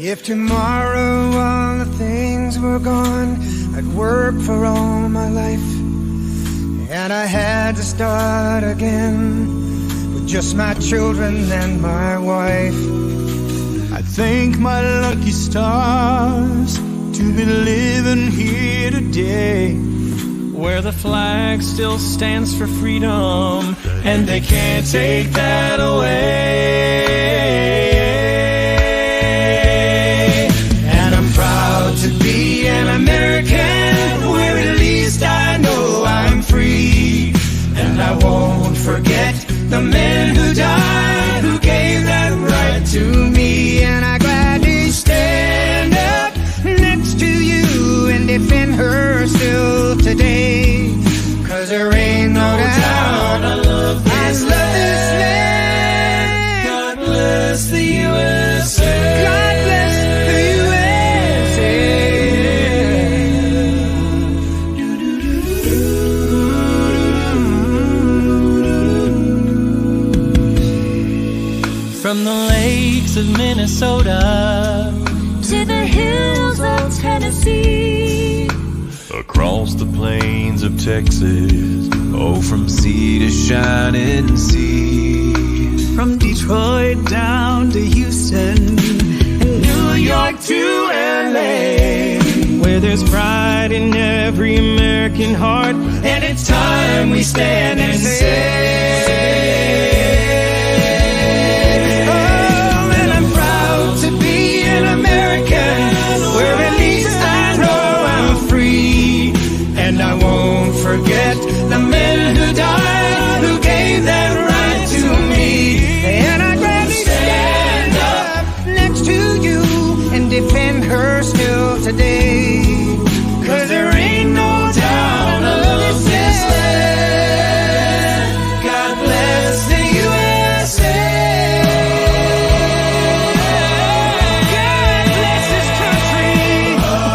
If tomorrow all the things were gone, I'd work for all my life, and I had to start again with just my children and my wife. I thank my lucky stars to be living here today, where the flag still stands for freedom, and they can't take that away. And I'm proud to be an American, where at least I know I'm free. And I won't forget the men who died, who gave that right to me. And I gladly stand up next to you and defend her still today, 'cause there ain't no doubt I love this land. God bless the USA. God bless the USA. From the lakes of Minnesota to the hills of Tennessee, across the plains of Texas, oh, from sea to shining sea. From Detroit down to Houston, and New York to LA, where there's pride in every American heart, and it's time we stand and say, oh, and I'm proud to be an American, where at least I know I'm free. And I won't forget the men who died, who gave that right to me. And I'd gladly stand up next to you and defend her still today, 'Cause there ain't no doubt I love this land. God bless the USA. God bless this country.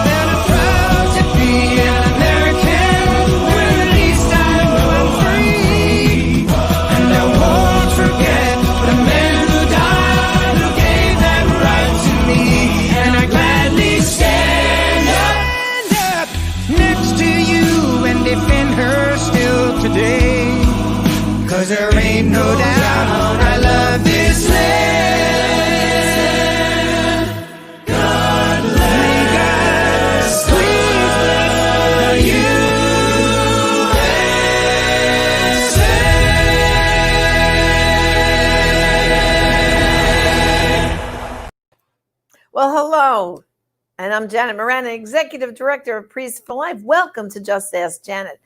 And I'm proud to be an American, where at least I know I'm free. And I won't forget the men who died, who gave that right to me. And I gladly stand up Next to you and defend her still today, 'cause there ain't no doubt I love this land. God bless the USA. Well, hello, and I'm Janet Moran, Executive Director of Priest for Life. Welcome to Just Ask Janet.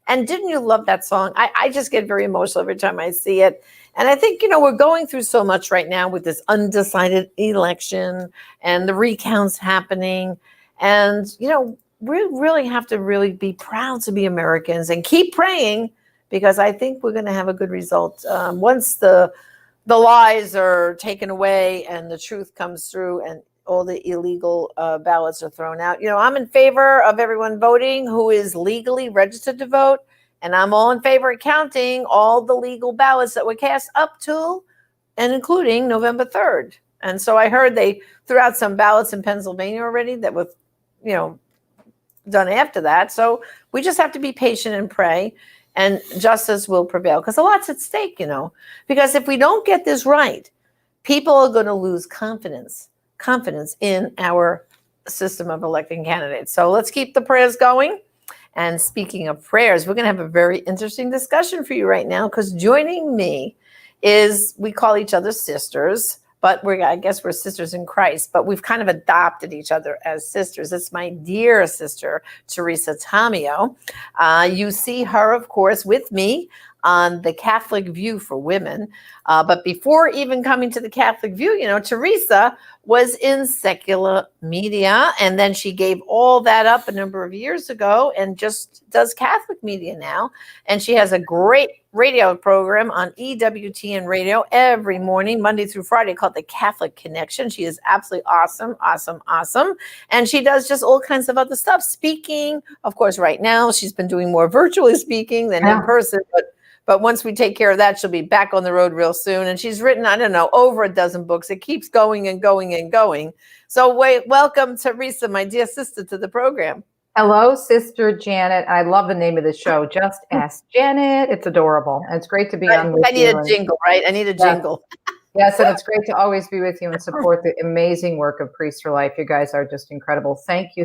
And didn't you love that song? I just get very emotional every time I see it. And I think, we're going through so much right now with this undecided election and the recounts happening. And, we really have to really be proud to be Americans and keep praying, because I think we're going to have a good result. Once the lies are taken away and the truth comes through and all the illegal ballots are thrown out. I'm in favor of everyone voting who is legally registered to vote. And I'm all in favor of counting all the legal ballots that were cast up to and including November 3rd. And so I heard they threw out some ballots in Pennsylvania already that were, done after that. So we just have to be patient and pray, and justice will prevail, because a lot's at stake, because if we don't get this right, people are going to lose confidence in our system of electing candidates. So let's keep the prayers going. And speaking of prayers, we're going to have a very interesting discussion for you right now, because joining me is, we call each other sisters, but I guess we're sisters in Christ, but we've kind of adopted each other as sisters. It's my dear sister, Teresa Tomeo. You see her, of course, with me on the Catholic View for Women. But before even coming to the Catholic View, Teresa was in secular media, and then she gave all that up a number of years ago and just does Catholic media now. And she has a great radio program on EWTN radio every morning, Monday through Friday, called The Catholic Connection. She is absolutely awesome. And she does just all kinds of other stuff. Speaking, of course, right now, she's been doing more virtually speaking than in person, but But once we take care of that, she'll be back on the road real soon. And she's written, I don't know, over a dozen books. It keeps going and going and going. So welcome, Teresa, my dear sister, to the program. Hello, Sister Janet. I love the name of the show, Just Ask Janet. It's adorable. And it's great to be on with you. I need a jingle, right? I need a jingle. Yes, and it's great to always be with you and support the amazing work of Priests for Life. You guys are just incredible. Thank you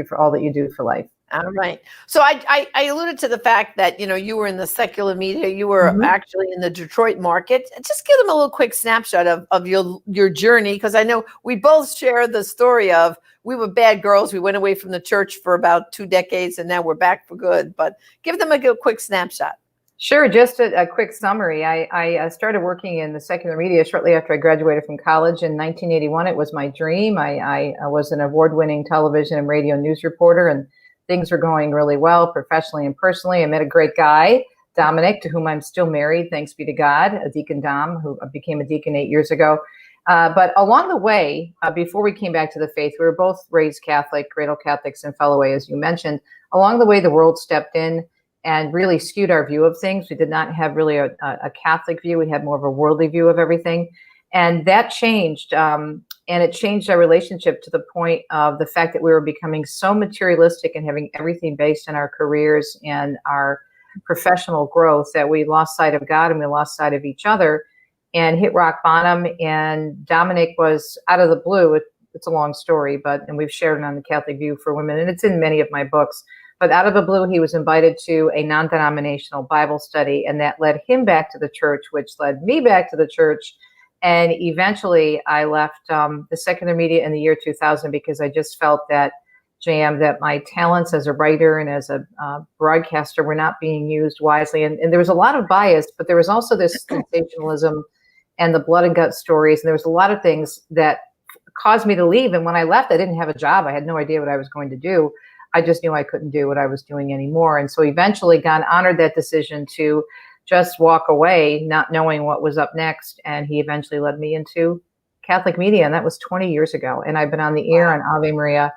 for all that you do for life. All right. So I alluded to the fact that, you were in the secular media. You were actually in the Detroit market. Just give them a little quick snapshot of your journey, because I know we both share the story of we were bad girls. We went away from the church for about 2 decades, and now we're back for good. But give them a quick snapshot. Sure. Just a quick summary. I started working in the secular media shortly after I graduated from college in 1981. It was my dream. I was an award-winning television and radio news reporter, and things were going really well professionally and personally. I met a great guy, Dominic, to whom I'm still married, thanks be to God, a Deacon Dom, who became a deacon 8 years ago. But along the way, before we came back to the faith, we were both raised Catholic, cradle Catholics in Felloway, as you mentioned. Along the way, the world stepped in and really skewed our view of things. We did not have really a Catholic view. We had more of a worldly view of everything. And that changed. And it changed our relationship to the point of the fact that we were becoming so materialistic and having everything based on our careers and our professional growth that we lost sight of God and we lost sight of each other and hit rock bottom. And Dominic was out of the blue. It's a long story, and we've shared it on the Catholic View for Women, and it's in many of my books. But out of the blue, he was invited to a non-denominational Bible study, and that led him back to the church, which led me back to the church. And eventually, I left the secular media in the year 2000 because I just felt that, JM, that my talents as a writer and as a broadcaster were not being used wisely. And there was a lot of bias, but there was also this sensationalism and the blood and guts stories. And there was a lot of things that caused me to leave. And when I left, I didn't have a job. I had no idea what I was going to do. I just knew I couldn't do what I was doing anymore. And so eventually God honored that decision to just walk away, not knowing what was up next. And he eventually led me into Catholic media. And that was 20 years ago. And I've been on the air on Ave Maria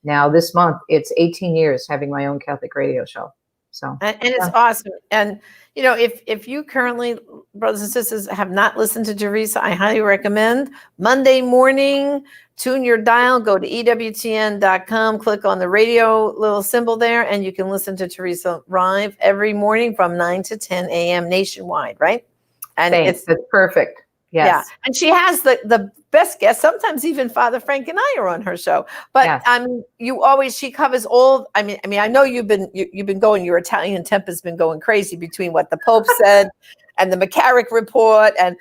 now this month. It's 18 years having my own Catholic radio show. So, and it's awesome. And, if you currently, brothers and sisters, have not listened to Teresa, I highly recommend Monday morning, tune your dial, go to EWTN.com, click on the radio little symbol there, and you can listen to Teresa live every morning from 9 to 10 a.m. nationwide, right? And Thanks. That's perfect. Yes. Yeah. And she has the best guests. Sometimes even Father Frank and I are on her show. But yes. She covers all. I mean, I know you've been going. Your Italian temper's been going crazy between what the Pope said and the McCarrick report and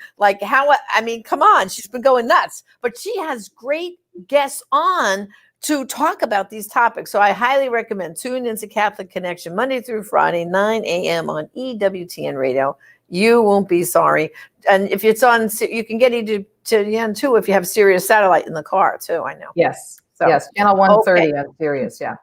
come on, she's been going nuts. But she has great guests on to talk about these topics. So I highly recommend tune into Catholic Connection Monday through Friday, 9 a.m. on EWTN Radio. You won't be sorry. And if it's on, you can get EWTN too if you have Sirius satellite in the car too, I know. Yes. So, yes. Channel 130 on Sirius, yeah.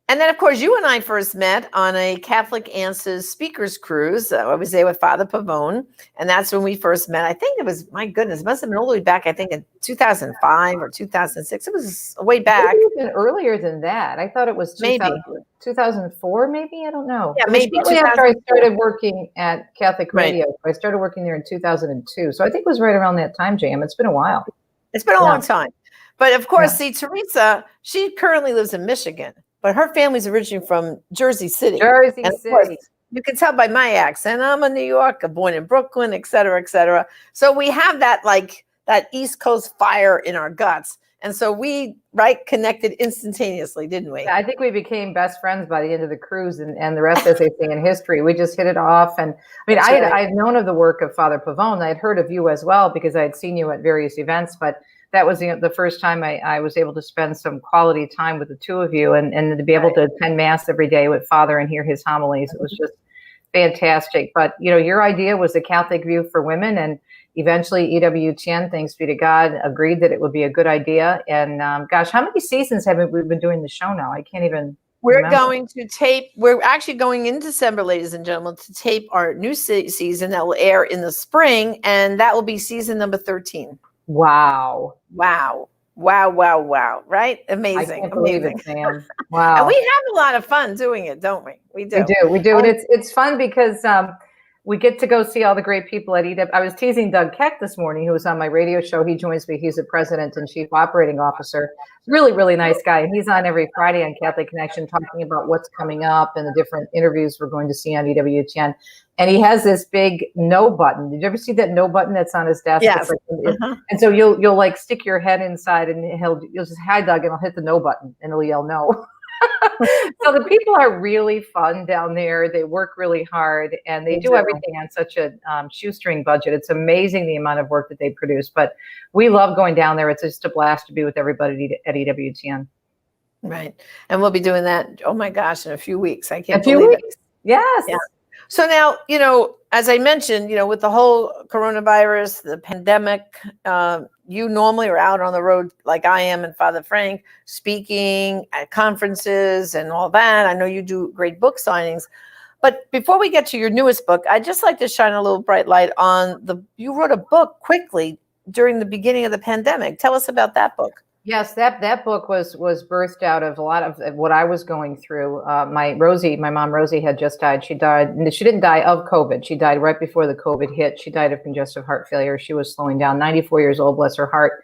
And then, of course, you and I first met on a Catholic Answers speakers cruise. I was there with Father Pavone, and that's when we first met. I think it was, my goodness, it must have been all the way back, I think, in 2005 or 2006. It was way back. Maybe even earlier than that. I thought it was 2004, maybe? I don't know. Yeah, maybe. Shortly after I started working at Catholic Radio. I started working there in 2002. So I think it was right around that time, Jam. It's been a while. It's been a long time. But, of course, see, Teresa, she currently lives in Michigan. But her family's originally from Jersey City. Jersey City. Course, you can tell by my accent. I'm a New Yorker, born in Brooklyn, et cetera, et cetera. So we have that East Coast fire in our guts. And so we, connected instantaneously, didn't we? I think we became best friends by the end of the cruise, and the rest, as they say in history, we just hit it off. And I mean, I had known of the work of Father Pavone. I had heard of you as well because I had seen you at various events, but that was the first time I was able to spend some quality time with the two of you and to be able to attend Mass every day with Father and hear his homilies. It was just fantastic. But, your idea was the Catholic View for Women, and eventually EWTN, thanks be to God, agreed that it would be a good idea. And gosh, how many seasons have we been doing the show now? I can't even remember. We're actually going in December, ladies and gentlemen, to tape our new season that will air in the spring, and that will be season number 13. Wow. Right? Amazing. I can't believe it, Sam. Wow. And we have a lot of fun doing it, don't we? We do. We do. And it's fun because we get to go see all the great people at EW. I was teasing Doug Keck this morning, who was on my radio show. He joins me. He's the president and chief operating officer. Really, really nice guy. And he's on every Friday on Catholic Connection talking about what's coming up and the different interviews we're going to see on EWTN. And he has this big no button. Did you ever see that no button that's on his desk? Yes. And so you'll like stick your head inside and you'll just, hi, Doug, and I'll hit the no button and it'll yell no. So the people are really fun down there. They work really hard and they do everything on such a shoestring budget. It's amazing the amount of work that they produce, but we love going down there. It's just a blast to be with everybody at EWTN. Right. And we'll be doing that, oh my gosh, in a few weeks. I can't believe it. Yes. Yeah. So now, as I mentioned, with the whole coronavirus, the pandemic, you normally are out on the road like I am and Father Frank, speaking at conferences and all that. I know you do great book signings. But before we get to your newest book, I'd just like to shine a little bright light on you wrote a book quickly during the beginning of the pandemic. Tell us about that book. Yes, that book was birthed out of a lot of what I was going through. My mom Rosie had just died. She didn't die of COVID. She died right before the COVID hit. She died of congestive heart failure. She was slowing down, 94 years old, bless her heart.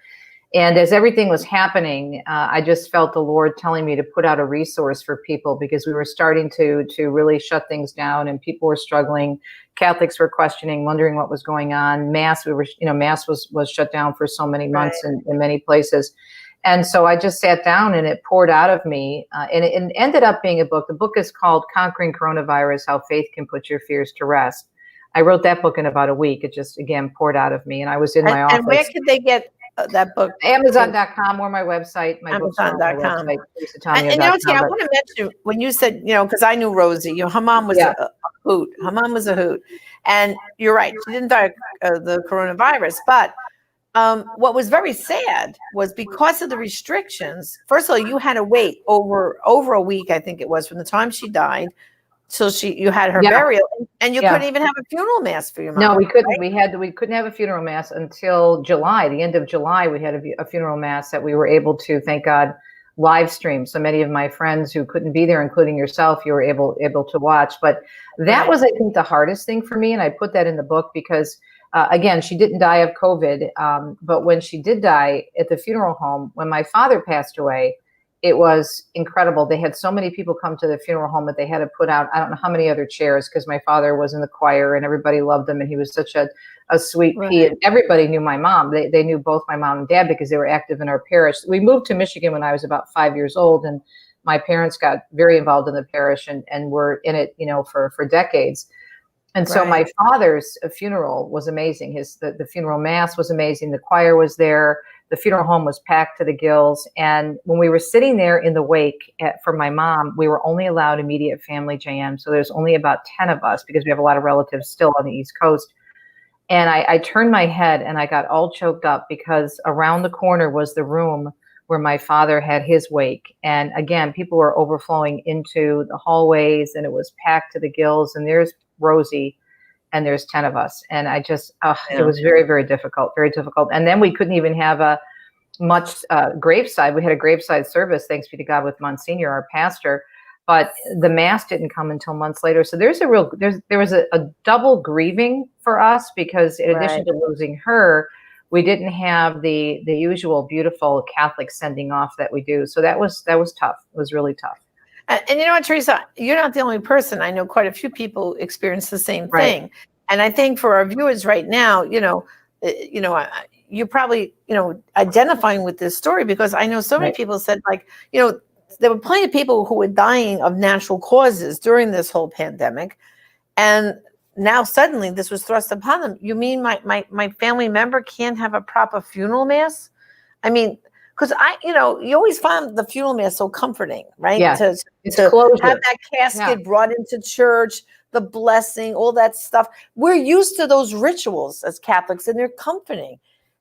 And as everything was happening, I just felt the Lord telling me to put out a resource for people because we were starting to really shut things down and people were struggling. Catholics were questioning, wondering what was going on. Mass was shut down for so many months in many places. And so I just sat down and it poured out of me and it ended up being a book. The book is called Conquering Coronavirus, How Faith Can Put Your Fears to Rest. I wrote that book in about a week. It just, again, poured out of me. And I was in my office. And where could they get that book? Amazon.com or my website. My Amazon.com. And I want to mention when you said, because I knew Rosie, her mom was a hoot. Her mom was a hoot. And you're right. She didn't die of the coronavirus, but what was very sad was because of the restrictions. First of all, you had to wait over a week, I think it was, from the time she died till you had her burial, and you couldn't even have a funeral mass for your mom. No, we couldn't. Right? We couldn't have a funeral mass until July. The end of July, we had a funeral mass that we were able to, thank God, live stream. So many of my friends who couldn't be there, including yourself, you were able to watch. But that was, I think, the hardest thing for me, and I put that in the book because. Again, she didn't die of COVID, but when she did die at the funeral home, when my father passed away, it was incredible. They had so many people come to the funeral home that they had to put out, I don't know how many other chairs, because my father was in the choir and everybody loved him and he was such a sweet pea. And everybody knew my mom. They knew both my mom and dad because they were active in our parish. We moved to Michigan when I was about 5 years old, and my parents got very involved in the parish and were in it, for decades. And so my father's funeral was amazing. The funeral mass was amazing. The choir was there. The funeral home was packed to the gills. And when we were sitting there in the wake for my mom, we were only allowed immediate family, JM. So there's only about 10 of us because we have a lot of relatives still on the East Coast. And I turned my head and I got all choked up because around the corner was the room where my father had his wake. And again, people were overflowing into the hallways and it was packed to the gills. And there's Rosie, and there's 10 of us. And I just, it was very, very difficult, very difficult. And then we couldn't even have a much graveside. We had a graveside service, thanks be to God, with Monsignor, our pastor, but the mass didn't come until months later. So there was a double grieving for us because in addition to losing her, we didn't have the usual beautiful Catholic sending off that we do. So that was tough. It was really tough. And you know what, Teresa, you're not the only person. I know quite a few people experience the same thing. And I think for our viewers right now, you're probably, identifying with this story because I know so many people said there were plenty of people who were dying of natural causes during this whole pandemic. And now suddenly this was thrust upon them. You mean my family member can't have a proper funeral mass? I mean, because you always found the funeral mass so comforting, right? Yeah, to have that casket brought into church, the blessing, all that stuff. We're used to those rituals as Catholics, and they're comforting.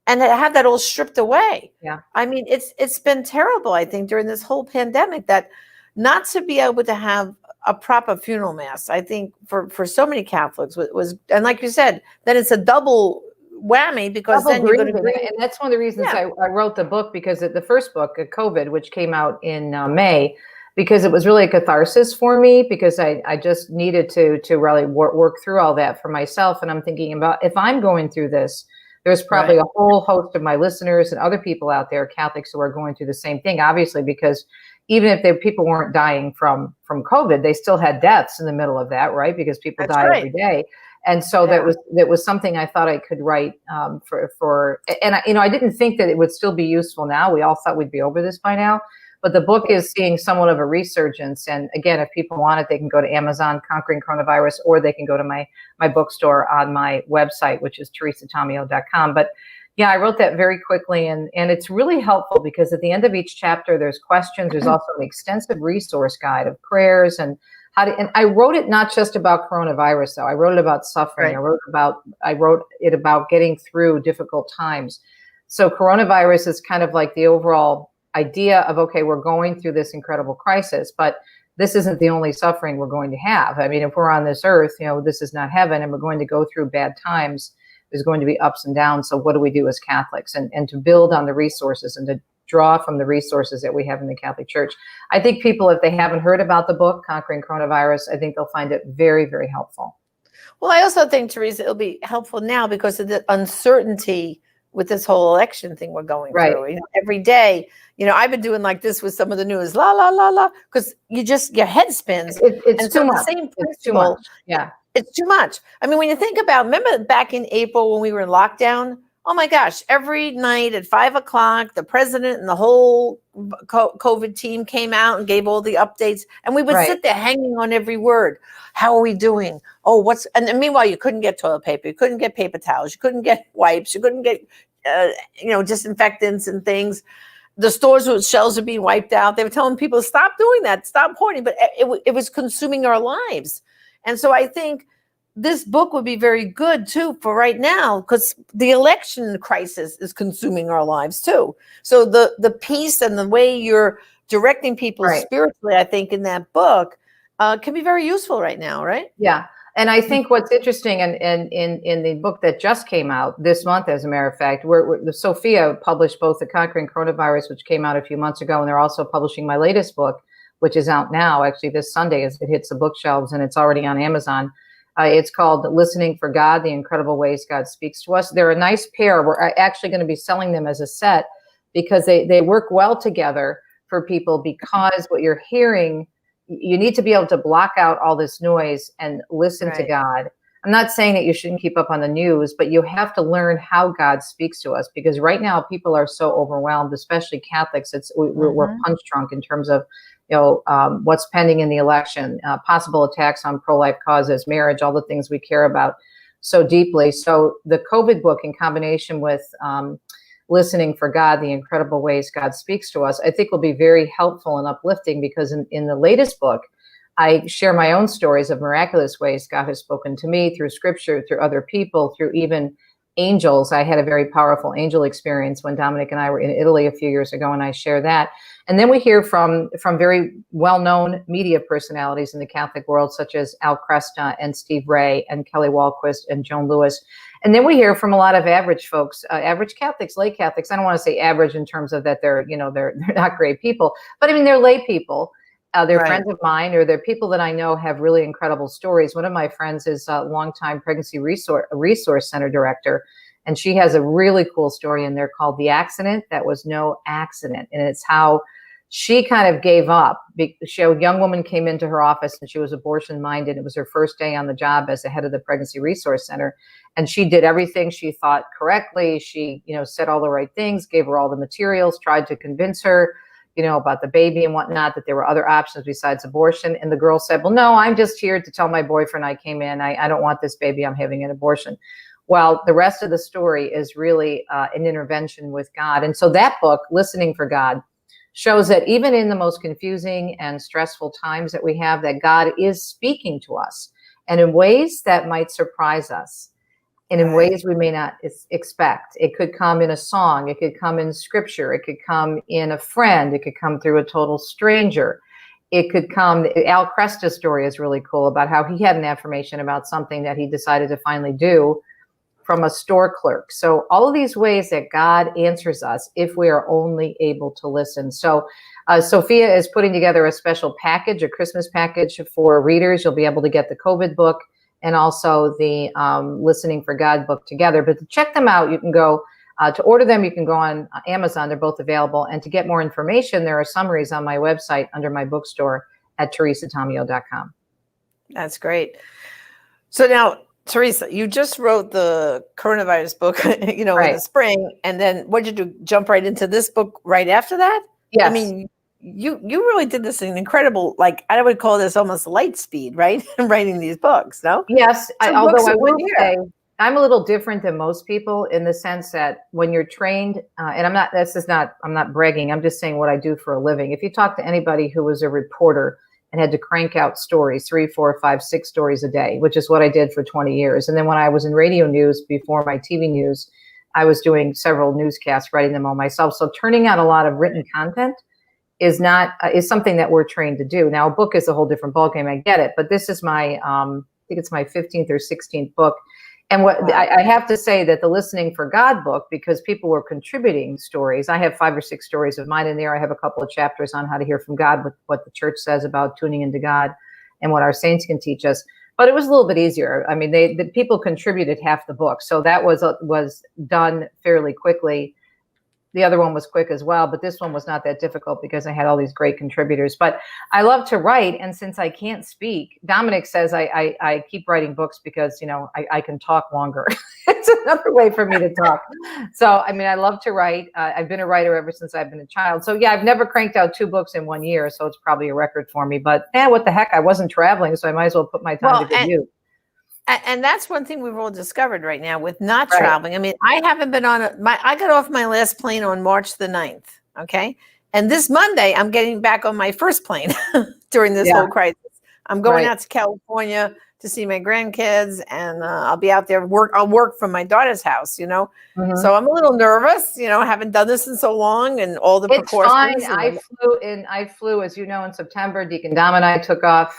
And to have that all stripped away. Yeah. I mean, it's been terrible, I think, during this whole pandemic that not to be able to have a proper funeral mass, I think for so many Catholics was, and like you said, then it's a double whammy because then you're going to grieve. And that's one of the reasons I wrote the book, because the first book, COVID, which came out in May, because it was really a catharsis for me, because I just needed to really work through all that for myself. And I'm thinking about, if I'm going through this, there's probably a whole host of my listeners and other people out there, Catholics, who are going through the same thing, obviously, because even if people weren't dying from COVID, they still had deaths in the middle of that, right? Because people die every day. And so that was something I thought I could write and I didn't think that it would still be useful now. We all thought we'd be over this by now. But the book is seeing somewhat of a resurgence. And again, if people want it, they can go to Amazon, Conquering Coronavirus, or they can go to my bookstore on my website, which is teresatomeo.com. But yeah, I wrote that very quickly, and it's really helpful because at the end of each chapter, there's questions. There's also an extensive resource guide of prayers and and I wrote it not just about coronavirus, though. I wrote it about suffering. I wrote it about getting through difficult times. So coronavirus is kind of like the overall idea of, okay, we're going through this incredible crisis, but this isn't the only suffering we're going to have. I mean, if we're on this earth, this is not heaven, and we're going to go through bad times. There's going to be ups and downs. So what do we do as Catholics? And to build on the resources and to draw from the resources that we have in the Catholic Church. I think people, if they haven't heard about the book, Conquering Coronavirus, I think they'll find it very, very helpful. Well, I also think, Teresa, it'll be helpful now because of the uncertainty with this whole election thing we're going through. Every day, I've been doing like this with some of the news, la, la, la, la, because your head spins. It's too much. It's too much. Yeah. It's too much. I mean, when you think about, remember back in April when we were in lockdown? Oh my gosh, every night at 5:00, the president and the whole COVID team came out and gave all the updates. And we would sit there hanging on every word. How are we doing? Oh, and meanwhile, you couldn't get toilet paper. You couldn't get paper towels. You couldn't get wipes. You couldn't get, disinfectants and things. The stores with shelves are being wiped out. They were telling people, stop doing that. Stop hoarding. But it was consuming our lives. And so I think this book would be very good too for right now, because the election crisis is consuming our lives too. So the peace and the way you're directing people spiritually, I think, in that book can be very useful right now, right? Yeah. And I think what's interesting in the book that just came out this month, as a matter of fact, Sophia published both the Conquering Coronavirus, which came out a few months ago, and they're also publishing my latest book, which is out now, actually this Sunday as it hits the bookshelves, and it's already on Amazon. It's called Listening for God, The Incredible Ways God Speaks to Us. They're a nice pair. We're actually going to be selling them as a set because they work well together for people, because what you're hearing, you need to be able to block out all this noise and listen to God. I'm not saying that you shouldn't keep up on the news, but you have to learn how God speaks to us, because right now people are so overwhelmed, especially Catholics. We're punch drunk in terms of what's pending in the election, possible attacks on pro-life causes, marriage, all the things we care about so deeply. So the COVID book, in combination with Listening for God, The Incredible Ways God Speaks to Us, I think will be very helpful and uplifting, because in the latest book, I share my own stories of miraculous ways God has spoken to me through scripture, through other people, through even angels. I had a very powerful angel experience when Dominic and I were in Italy a few years ago, and I share that. And then we hear from very well-known media personalities in the Catholic world, such as Al Cresta and Steve Ray and Kelly Walquist and Joan Lewis. And then we hear from a lot of average folks, average Catholics, lay Catholics. I don't want to say average in terms of that they're not great people, but I mean, they're lay people. They're friends of mine, or they're people that I know have really incredible stories. One of my friends is a longtime pregnancy resource center director, and she has a really cool story in there called The Accident That Was No Accident. And it's how she kind of gave up. A young woman came into her office and she was abortion minded. It was her first day on the job as the head of the pregnancy resource center. And she did everything she thought correctly. She, said all the right things, gave her all the materials, tried to convince her, about the baby and whatnot, that there were other options besides abortion. And the girl said, well, no, I'm just here to tell my boyfriend I came in. I don't want this baby. I'm having an abortion. Well, the rest of the story is really an intervention with God. And so that book, Listening for God, shows that even in the most confusing and stressful times that we have, that God is speaking to us, and in ways that might surprise us, and in ways we may not expect. It could come in a song, it could come in scripture, it could come in a friend, it could come through a total stranger. It could come, Al Cresta's story is really cool about how he had an affirmation about something that he decided to finally do from a store clerk. So all of these ways that God answers us if we are only able to listen. So Sophia is putting together a special package, a Christmas package for readers. You'll be able to get the COVID book and also the Listening for God book together. But to check them out, you can go to order them. You can go on Amazon. They're both available. And to get more information, there are summaries on my website under my bookstore at teresatomeo.com. That's great. So now, Teresa, you just wrote the coronavirus book, in the spring, and then what did you do? Jump right into this book right after that? Yes. I mean, you really did this in incredible, like I would call this almost light speed, right? Writing these books, no? Yes. Although I will say I'm a little different than most people in the sense that when you're trained, and I'm not bragging. I'm just saying what I do for a living. If you talk to anybody who was a reporter and had to crank out stories, 3, 4, 5, 6 stories a day, which is what I did for 20 years. And then when I was in radio news before my TV news, I was doing several newscasts, writing them all myself. So turning out a lot of written content is something that we're trained to do. Now, a book is a whole different ballgame. I get it, but this is my, I think it's my 15th or 16th book. And what I have to say that the Listening for God book, because people were contributing stories, I have 5 or 6 stories of mine in there. I have a couple of chapters on how to hear from God, with what the church says about tuning into God and what our saints can teach us. But it was a little bit easier. I mean, the people contributed half the book. So that was done fairly quickly. The other one was quick as well, but this one was not that difficult because I had all these great contributors. But I love to write, and since I can't speak, Dominic says I keep writing books because I can talk longer. It's another way for me to talk. So I mean, I love to write. I've been a writer ever since I've been a child. So yeah, I've never cranked out 2 books in 1 year, so it's probably a record for me. But what the heck? I wasn't traveling, so I might as well put my time to good use. And that's one thing we've all discovered right now with not traveling. I mean, I haven't been I got off my last plane on March the 9th. Okay. And this Monday, I'm getting back on my first plane during this whole crisis. I'm going out to California to see my grandkids, and I'll be out there I'll work from my daughter's house, Mm-hmm. So I'm a little nervous, haven't done this in so long, and all the precautions. It's fine. I flew, as you know, in September. Deacon Dom and I took off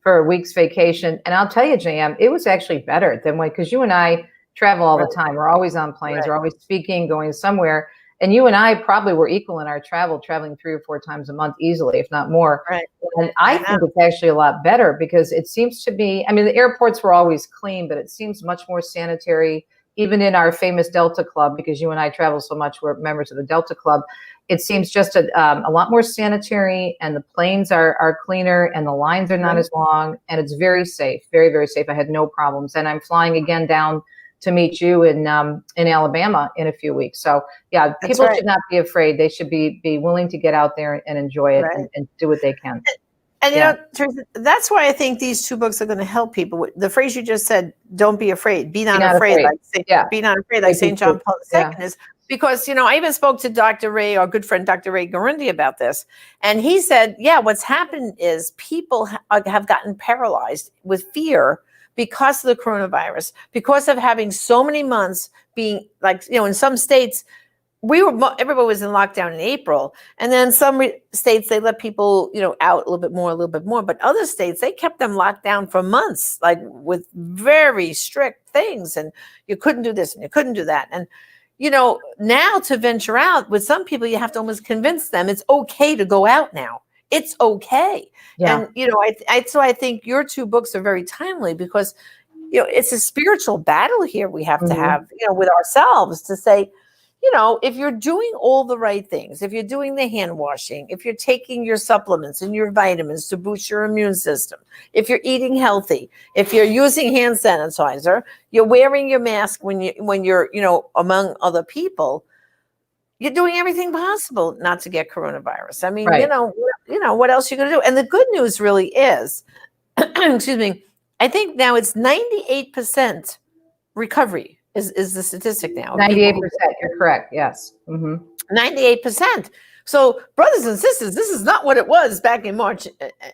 for a week's vacation. And I'll tell you, JM, it was actually better than because you and I travel all the time. We're always on planes. We're always speaking, going somewhere. And you and I probably were equal in our traveling 3 or 4 times a month easily, if not more. Right. And I think it's actually a lot better because it seems to be, I mean, the airports were always clean, but it seems much more sanitary, even in our famous Delta Club, because you and I travel so much, we're members of the Delta Club. It seems just a lot more sanitary, and the planes are cleaner, and the lines are not as long, and it's very safe, very, very safe. I had no problems. And I'm flying again down to meet you in Alabama in a few weeks. So yeah, people should not be afraid. They should be willing to get out there and enjoy it and do what they can. And Teresa, that's why I think these 2 books are going to help people. The phrase you just said, "Don't be afraid, be not afraid," be not afraid, like St. John Paul II is. Because, I even spoke to Dr. Ray, our good friend, Dr. Ray Garundi, about this. And he said, what's happened is people have gotten paralyzed with fear because of the coronavirus, because of having so many months being in some states, everybody was in lockdown in April. And then some states, they let people, out a little bit more. But other states, they kept them locked down for months, with very strict things. And you couldn't do this and you couldn't do that. And now to venture out with some people, you have to almost convince them it's okay to go out now. It's okay. Yeah. And, so I think your 2 books are very timely because, it's a spiritual battle here we have to have, with ourselves to say, if you're doing all the right things, if you're doing the hand washing, if you're taking your supplements and your vitamins to boost your immune system, if you're eating healthy, if you're using hand sanitizer, you're wearing your mask when you're among other people, you're doing everything possible not to get coronavirus. I mean, what else are you going to do? And the good news really is, excuse me, I think now it's 98% recovery. Is the statistic now. 98%, you're correct, yes. 98%. So brothers and sisters, this is not what it was back in March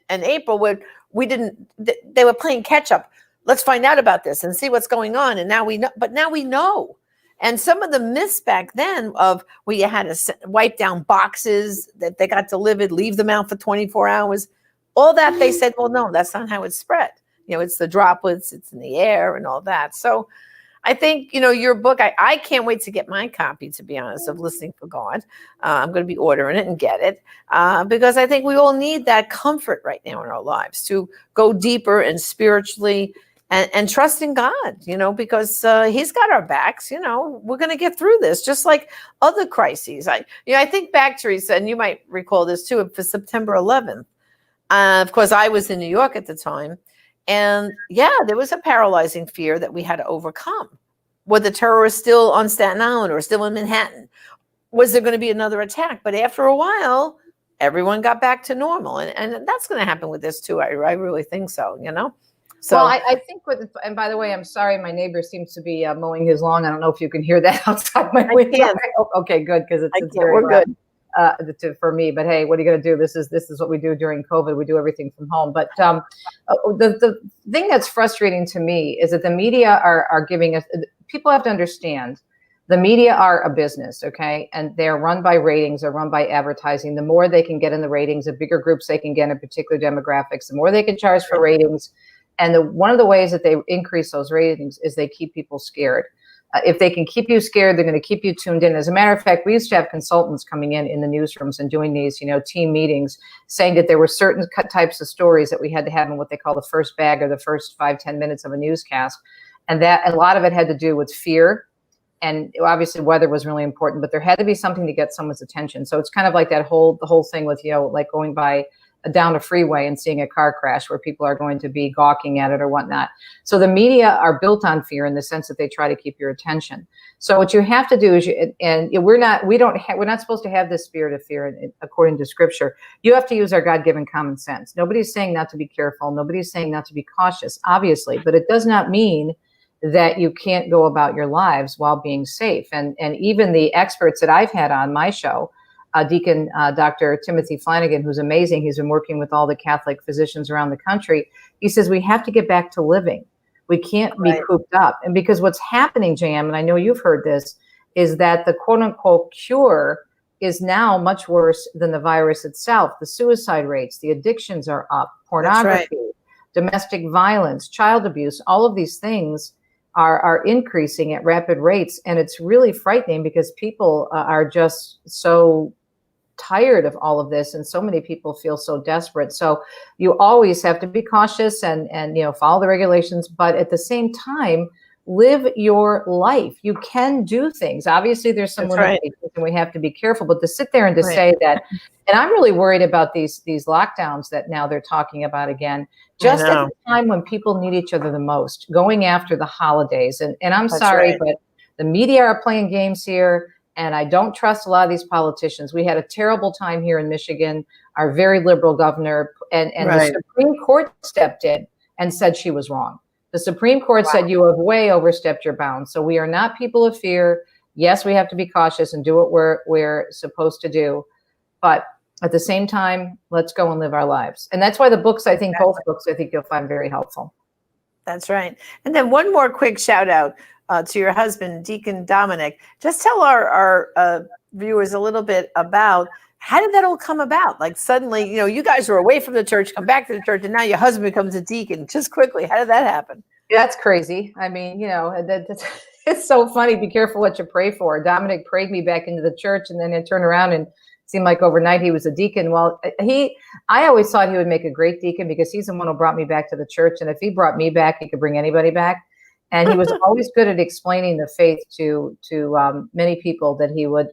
and April when they were playing catch up. Let's find out about this and see what's going on. And now we know. And some of the myths back then of where you had to wipe down boxes that they got delivered, leave them out for 24 hours, all that they said, well, no, that's not how it's spread. It's the droplets, it's in the air and all that. So I think, your book, I can't wait to get my copy, to be honest, of Listening for God. I'm going to be ordering it and get it because I think we all need that comfort right now in our lives to go deeper and spiritually and trust in God, because he's got our backs. We're going to get through this just like other crises. I think back, Teresa, and you might recall this too, for September 11th. Of course, I was in New York at the time. And there was a paralyzing fear that we had to overcome. Were the terrorists still on Staten Island or still in Manhattan? Was there going to be another attack? But after a while, everyone got back to normal. And that's going to happen with this too. I really think so, So well, I think and by the way, I'm sorry, my neighbor seems to be mowing his lawn. I don't know if you can hear that outside my window. Okay, good, because it's very we're good. For me, but hey, what are you going to do? This is what we do during COVID. We do everything from home. But the thing that's frustrating to me is that the media are giving us. People have to understand, the media are a business, okay, and they're run by ratings. They're run by advertising. The more they can get in the ratings, the bigger groups they can get in particular demographics, the more they can charge for ratings. And one of the ways that they increase those ratings is they keep people scared. If they can keep you scared, they're going to keep you tuned in. As a matter of fact, we used to have consultants coming in the newsrooms and doing these, team meetings, saying that there were certain types of stories that we had to have in what they call the first bag, or the first 5-10 minutes of a newscast. And that a lot of it had to do with fear. And obviously weather was really important, but there had to be something to get someone's attention. So it's kind of like the whole thing with, like going down a freeway and seeing a car crash where people are going to be gawking at it or whatnot. So the media are built on fear in the sense that they try to keep your attention. So what you have to do is, we're not supposed to have this spirit of fear according to Scripture. You have to use our God-given common sense. Nobody's saying not to be careful. Nobody's saying not to be cautious, obviously, but it does not mean that you can't go about your lives while being safe. And even the experts that I've had on my show, Deacon Dr. Timothy Flanagan, who's amazing. He's been working with all the Catholic physicians around the country. He says we have to get back to living. We can't be cooped up. And because what's happening, Jam, and I know you've heard this, is that the quote unquote cure is now much worse than the virus itself. The suicide rates, the addictions are up, pornography, domestic violence, child abuse, all of these things are increasing at rapid rates. And it's really frightening because people are just so tired of all of this, and so many people feel so desperate. So you always have to be cautious and follow the regulations, but at the same time, live your life. You can do things. Obviously, there's some limitations, and we have to be careful. But to sit there and to say that, and I'm really worried about these lockdowns that now they're talking about again, just at the time when people need each other the most, going after the holidays. And I'm sorry, but the media are playing games here. And I don't trust a lot of these politicians. We had a terrible time here in Michigan. Our very liberal governor and the Supreme Court stepped in and said she was wrong. The Supreme Court said you have way overstepped your bounds. So we are not people of fear. Yes, we have to be cautious and do what we're supposed to do. But at the same time, let's go and live our lives. And that's why the books, I think, both books, I think you'll find very helpful. That's right. And then one more quick shout out to your husband, Deacon Dominic. Just tell our viewers a little bit about how did that all come about? Like suddenly, you guys were away from the church, come back to the church, and now your husband becomes a deacon. Just quickly, how did that happen? Yeah, that's crazy. I mean, it's so funny. Be careful what you pray for. Dominic prayed me back into the church, and then it turned around and seemed like overnight he was a deacon. Well, I always thought he would make a great deacon because he's the one who brought me back to the church. And if he brought me back, he could bring anybody back. And he was always good at explaining the faith to many people that he would,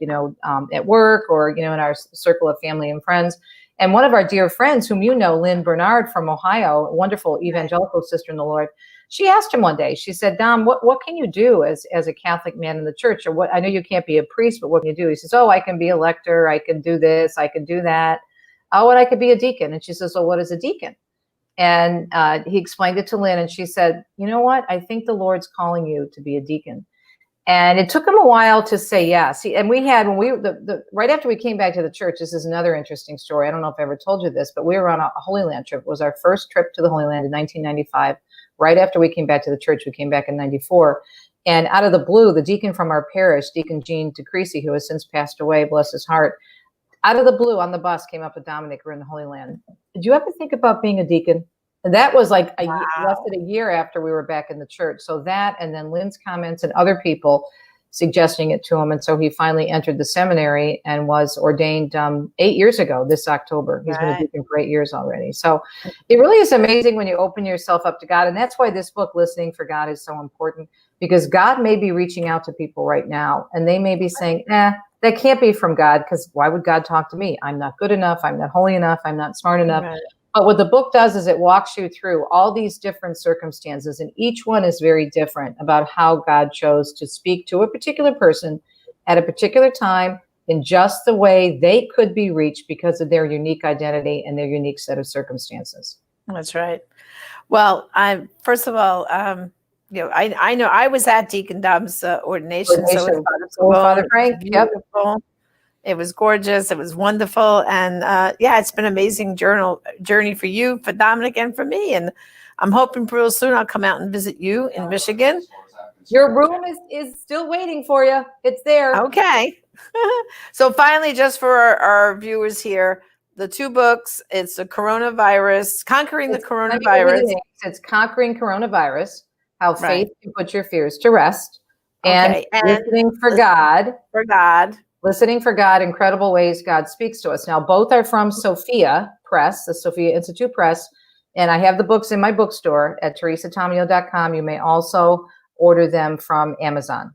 at work or, in our circle of family and friends. And one of our dear friends, whom Lynn Bernard from Ohio, a wonderful evangelical sister in the Lord, she asked him one day, she said, Dom, what can you do as a Catholic man in the church? Or what? I know you can't be a priest, but what can you do? He says, I can be a lector. I can do this. I can do that. Oh, and I could be a deacon. And she says, well, what is a deacon? And he explained it to Lynn, and she said, you know what? I think the Lord's calling you to be a deacon. And it took him a while to say yes. And we had, right after we came back to the church, this is another interesting story. I don't know if I ever told you this, but we were on a Holy Land trip. It was our first trip to the Holy Land in 1995. Right after we came back to the church, we came back in 94. And out of the blue, the deacon from our parish, Deacon Gene Teresa, who has since passed away, bless his heart, out of the blue on the bus came up with Dominic. We're in the Holy Land. Did you ever think about being a deacon? And that was like less Wow. than a year after we were back in the church. So that, and then Lynn's comments and other people suggesting it to him. And so he finally entered the seminary and was ordained 8 years ago this October. He's been a Right. deacon for 8 years already. So it really is amazing when you open yourself up to God. And that's why this book, Listening for God, is so important, because God may be reaching out to people right now and they may be saying, that can't be from God, because why would God talk to me? I'm not good enough. I'm not holy enough. I'm not smart enough. Right. But what the book does is it walks you through all these different circumstances, and each one is very different about how God chose to speak to a particular person at a particular time in just the way they could be reached because of their unique identity and their unique set of circumstances. That's right. Well, first of all, I know I was at Deacon Dom's ordination, so it was Father Frank. Yep. beautiful. It was gorgeous. It was wonderful. And it's been an amazing journey for you, for Dominic, and for me. And I'm hoping real soon I'll come out and visit you in Michigan. Your room is still waiting for you. It's there. Okay. So finally, just for our viewers here, the 2 books, it's the coronavirus, Conquering the Coronavirus. It's Conquering Coronavirus, How Faith Can Put Your Fears to Rest. And Listening for God. Listening for God, Incredible Ways God Speaks to Us. Now, both are from Sophia Press, the Sophia Institute Press, and I have the books in my bookstore at teresatomeo.com. You may also order them from Amazon.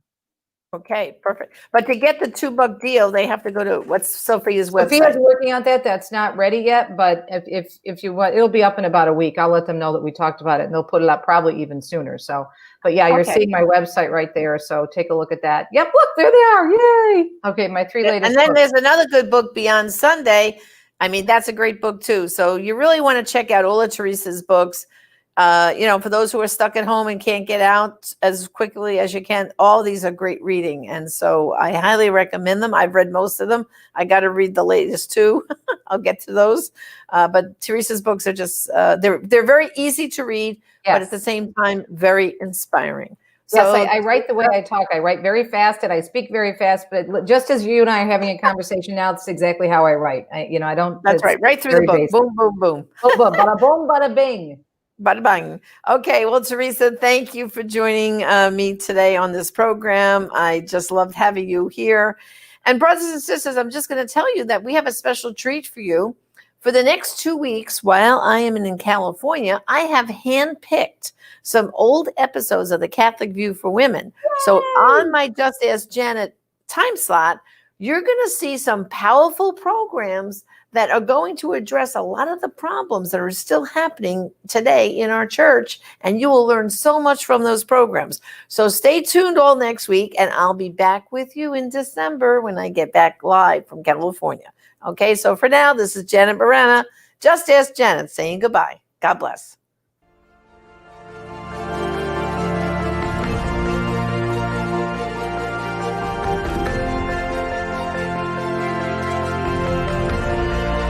Okay, perfect. But to get the 2-book deal, they have to go to what's Sophia's website? Sophia's working on that. That's not ready yet, but if you want, it'll be up in about a week. I'll let them know that we talked about it, and they'll put it up probably even sooner. So, but yeah, you're seeing my website right there. So take a look at that. Yep, look, there they are. Yay! Okay, my 3 latest. And then books. there's another good book, Beyond Sunday. I mean, that's a great book too. So you really want to check out all of Teresa's books. For those who are stuck at home and can't get out as quickly as you can, all these are great reading. And so I highly recommend them. I've read most of them. I got to read the latest 2. I'll get to those. But Teresa's books are just, they're very easy to read, but at the same time, very inspiring. So yes, I write the way I talk. I write very fast and I speak very fast, but just as you and I are having a conversation now, it's exactly how I write. I don't. That's right. Right through the book. Basic. Boom, boom, boom. Boom, boom, bada boom, bada bing. Bada bang. Okay, well, Teresa, thank you for joining me today on this program. I just loved having you here. And brothers and sisters, I'm just going to tell you that we have a special treat for you. For the next 2 weeks, while I am in California, I have handpicked some old episodes of the Catholic View for Women. Yay! So on my Just Ask Janet time slot, you're going to see some powerful programs that are going to address a lot of the problems that are still happening today in our church. And you will learn so much from those programs. So stay tuned all next week, and I'll be back with you in December when I get back live from California. Okay, so for now, this is Janet Morana, Just Ask Janet, saying goodbye. God bless.